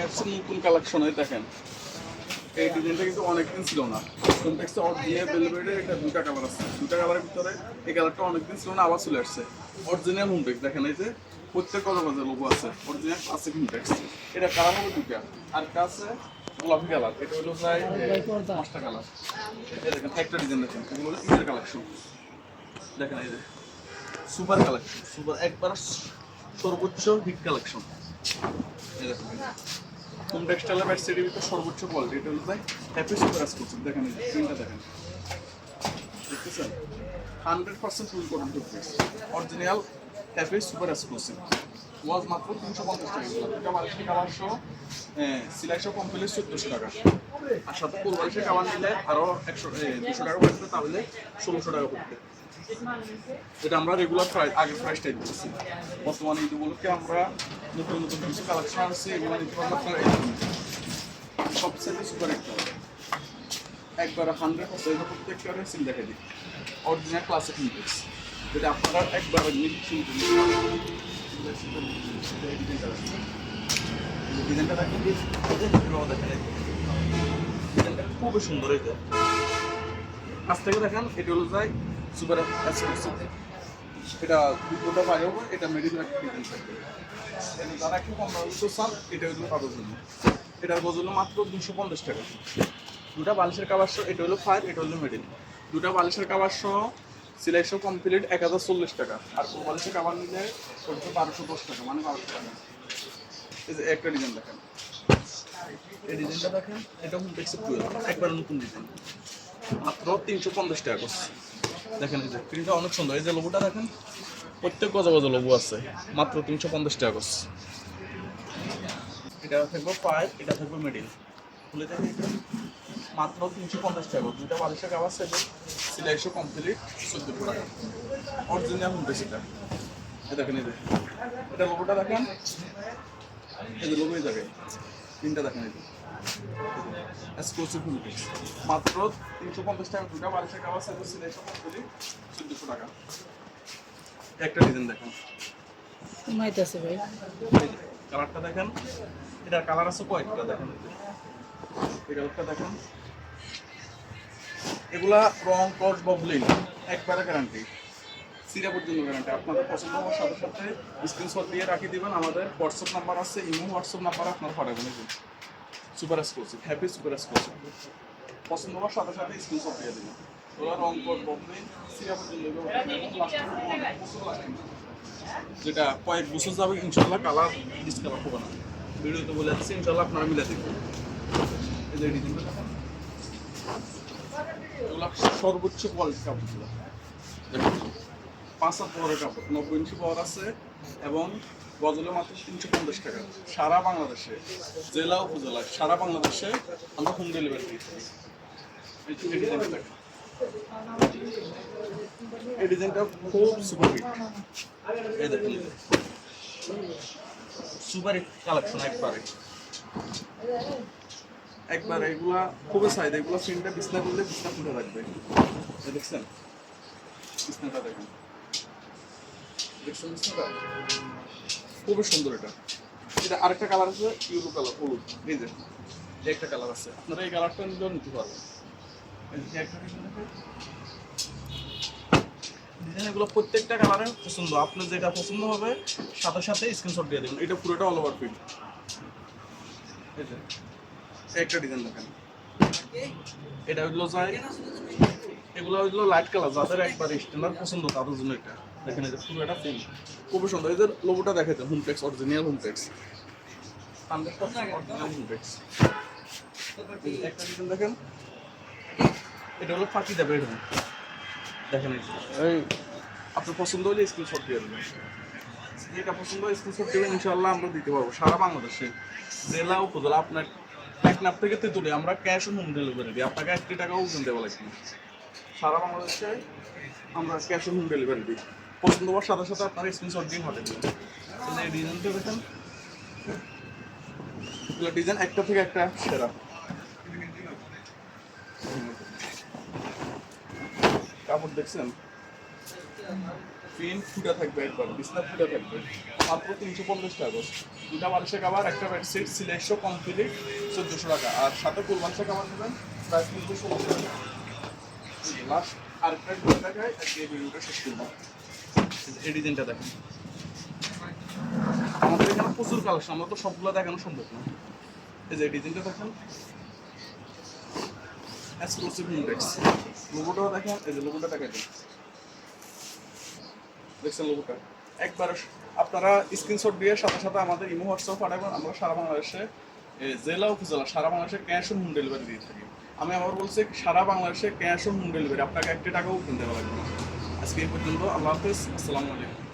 নতুন কালেকশনে দেখেন এই ডিজাইনটা কিন্তু অনেকদিন ছিল না। কমপ্লেক্সে অরিজিনাল ভেলভেটের একটা দুটা কালার আছে, দুটা কালারের ভিতরে এই কালারটা অনেকদিন ছিল না, আবার চলে আসছে। অরিজিনাল হোমটেক্স দেখেন, এই যে প্রত্যেক কলবাজে লোগো আছে, অরিজিনাল ক্লাসিক হোমটেক্স। এটা কালার হবে দুটা, আর একটা আছে গোলাপি কালার, এটা হলো প্রায় 5টা কালার। এই দেখেন একটা ডিজাইন দেখেন, এগুলো হলো ঈদের কালেকশন। দেখেন এই যে সুপার কালেকশন, সুপার একবার সর্বোচ্চ হিট কালেকশন। এই দেখেন হোম টেক্সটাইলের ব্যাটসেটের ভিতরে সর্বোচ্চ কোয়ালিটি, এটা হলো ভাই হ্যাপি সুপার এক্সক্লুসিভ। দেখেন এই প্রিন্টটা দেখেন, দেখতেছেন 100% full cotton toothpaste, original happy super exclusive. Was মাত্র 350 টাকা, এটা বালিশের কাভার সহ সিলাই সহ কমপ্লিট 1400 টাকা। আর সাথে ফুল বালিশের কাভার নিলে আরও 200 টাকা পড়বে, তাহলে 1600 টাকা পড়বে। এটা আমরা রেগুলার প্রাইস, আগের প্রাইসটাই দিচ্ছি। বর্তমানে ঈদ উপলক্ষে আমরা নতুন নতুন কিছু কালেকশন আসছে, এগুলো নিতে পারবো আপনারা। সবচেয়ে সুপার একটা একবার 100% প্রত্যেকটা সিল দেখে দিই, অরিজিনাল ক্লাসিক ইন্ডেক্স, যেটা আপনারা একবার ডিজাইনটা দেখেন, ডিজাইনটা খুবই সুন্দর। এটা আজ থেকে দেখেন, এটা হলো যায় সুপার এক্সক্লুসিভ। এটা দুটোটা পাই হবে, এটা মেডিকেল একটা ডিজাইন থাকবে। যারা একটু কম দামে চান, এটা হলো তাদের জন্য। এটার গজল মাত্র 250 টাকা। দুটা বালিশের কাভার সহ, এটা হলো ফায়ার, এটা হলো মেডিল। দুটা বালিশের কাভার সহ সিলাই সহ কমপ্লিট 1040 টাকা। আর কোন বালিশের কাভার নিলে 1210 টাকা, মানে 1200 টাকা। এই যে একটা ডিজাইন দেখেন, এই ডিজাইনটা দেখেন, এটা হোমটেক্সের একবার নতুন ডিজাইন, মাত্র 350 টাকা করছে। দেখেন এই যে প্রিন্টটা অনেক সুন্দর, এই যে লোগোটা দেখেন, প্রত্যেক গজা গজা লোগো আছে, মাত্র 350 টাকা করছে। এটা থাকবে ফায়ার, এটা থাকবে মিডিল, খুলে দেখেন এটা মাত্র 350 টাকা। দুটা বালিশের কাভার সেটে সিলাই সহ কমপ্লিট 1400 টাকা, অরিজিনাল হোমটেক্স। এটা দেখেন, এই যে এটা লোগোটা দেখেন, এই যে লোগোই দেখেন, প্রিন্টটা দেখেন, এই যে এক্সক্লুসিভ হোমটেক্স, মাত্র 350 টাকা। দুটা বালিশের কাভার সেটে সিলাই সহ কমপ্লিট 1400 টাকা। একটা ডিজাইন দেখেন, মাইতাছে ভাই, কালারটা দেখেন, এটার কালার আছে কয়েকটা, দেখেন এই কালারটা দেখেন। এগুলা রং কস ববলিং একবারে গ্যারান্টি, সিরা পর্যন্ত গ্যারান্টি। আপনাদের পছন্দ হওয়ার সাথে সাথে স্ক্রিনশট দিয়ে রাখি দিবেন, আমাদের হোয়াটসঅ্যাপ নাম্বার আছে, ইমো হোয়াটসঅ্যাপ নাম্বার আপনারা পাঠাবেন। Super exclusive, happy super exclusive, পছন্দ হওয়ার সাথে সাথে স্ক্রিনশট দিয়ে দেবেন। ওরা রং কস ববলিং সিরা পর্যন্ত, যেটা কয়েক বছর যাবে ইনশাল্লাহ, কালার ডিসকালার হবে না। ভিডিওতে বলে যাচ্ছে, ইনশাল্লাহ আপনারা মিলে দেখবেন। এই যে ডিজাইনটা এগুলো সর্বোচ্চ কোয়ালিটি কাপড়গুলো দেখুন, 5 হাত পাওয়ারের কাপড়, 90 ইঞ্চি পাওয়ার আছে, এবং গজলে মাত্র 350 টাকা। সারা বাংলাদেশে, জেলা উপজেলা সারা বাংলাদেশে আমরা হোম ডেলিভারি দিই। এই ডিজাইনটা খুব সুপার হিট, এই দেখুন সুপার হিট কালেকশন একবারে এগুলা খুবই চাহিদা। এগুলো প্রিন্টটা বিছনা করলে বিছনা ফুটে থাকবে। দেখছেন বিছনাটা দেখেন, দেখছেন বিছনাটা খুবই সুন্দর। এটা আরেকটা কালার আছে, ইউলো কালার, হলুদ। এই যে একটা কালার আছে, আপনারা এই কালারটা নিলেও নিতে পারবেন। ডিজাইনগুলো প্রত্যেকটা কালারের পছন্দ, আপনার যেটা পছন্দ হবে সাথে সাথে স্ক্রিনশট দিয়ে দেবেন। এটা পুরোটা অল ওভার প্রিন্ট। এই যে একটা ডিজাইন দেখেন, এটা হইলো যায়, এগুলো হইলো লাইট কালার, যাদের একবার স্ট্যান্ডার্ড পছন্দ তাদের জন্য এটা দেখেন। এই যে পুরোটা ফুল খুবই সুন্দর। এই যে লোগোটা দেখাইতে, Hometex, original Hometex, 100% original Hometex. একটা ডিজাইন দেখেন, এটা হলো ফাঁকি দেবে এরকম, দেখেন এই আপনার পছন্দ হলে স্ক্রিনশট দিয়ে দেবেন। যেটা পছন্দ হয় স্ক্রিনশট দেবেন, ইনশাআল্লাহ আমরা দিতে পারবো সারা বাংলাদেশে, জেলা উপজেলা। আপনার টেকনাফ থেকে তেতুলিয়া আমরা ক্যাশ অন হোম ডেলিভারি দিই, আপনাকে 1 টাকাও ওজন দেওয়া লাগবে না। সারা বাংলাদেশে আমরা ক্যাশ অন হোম ডেলিভারি দিই। পছন্দ হওয়ার সাথে সাথে আপনার স্ক্রিনশট দিয়ে পাঠিয়ে দেবেন। এই ডিজাইনটা দেখেন, এগুলো ডিজাইন একটা থেকে একটা সেরা। কাপড় দেখছেন, পিন ফুটা থাকবে একবার, বিছনা ফুটা থাকবে, মাত্র 350 টাকা করে। দুটা বালিশের কাভার, একটা বেডশিট, সিলেকশো কমপ্লিট 1400 টাকা। আর সাথে ফুল বালিশের কাভার নেবেন প্রায় 316 টাকা। লাস্ট আরেকটা দুটো টাকায় আজকে এই ভিডিওটা শেষ করবো। এই ডিজাইনটা দেখেন, আমাদের এখানে প্রচুর কালেকশন, আমরা তো সবগুলো দেখানো সম্ভব না। এই যে ডিজাইনটা দেখেন, এক্সক্লুসিভ ইন্ডেক্স, লোগোটাও দেখেন, এই যে লোগোটা দেখেন, দেখছেন লোগোটা একবার। আপনারা স্ক্রিনশট দিয়ে সাথে সাথে আমাদের ইমো হোয়াটসঅ্যাপ পাঠাবেন, আমরা সারা বাংলাদেশে জেলা উপজেলা সারা বাংলাদেশে ক্যাশ অন হোম ডেলিভারি দিয়ে থাকি। আমি আবার বলছি সারা বাংলাদেশে ক্যাশ অন হোম ডেলিভারি, আপনাকে 1 টাকাও কিনতে লাগবে না। আজকে এই পর্যন্ত, আল্লাহ হাফেজ, আসসালামু আলাইকুম।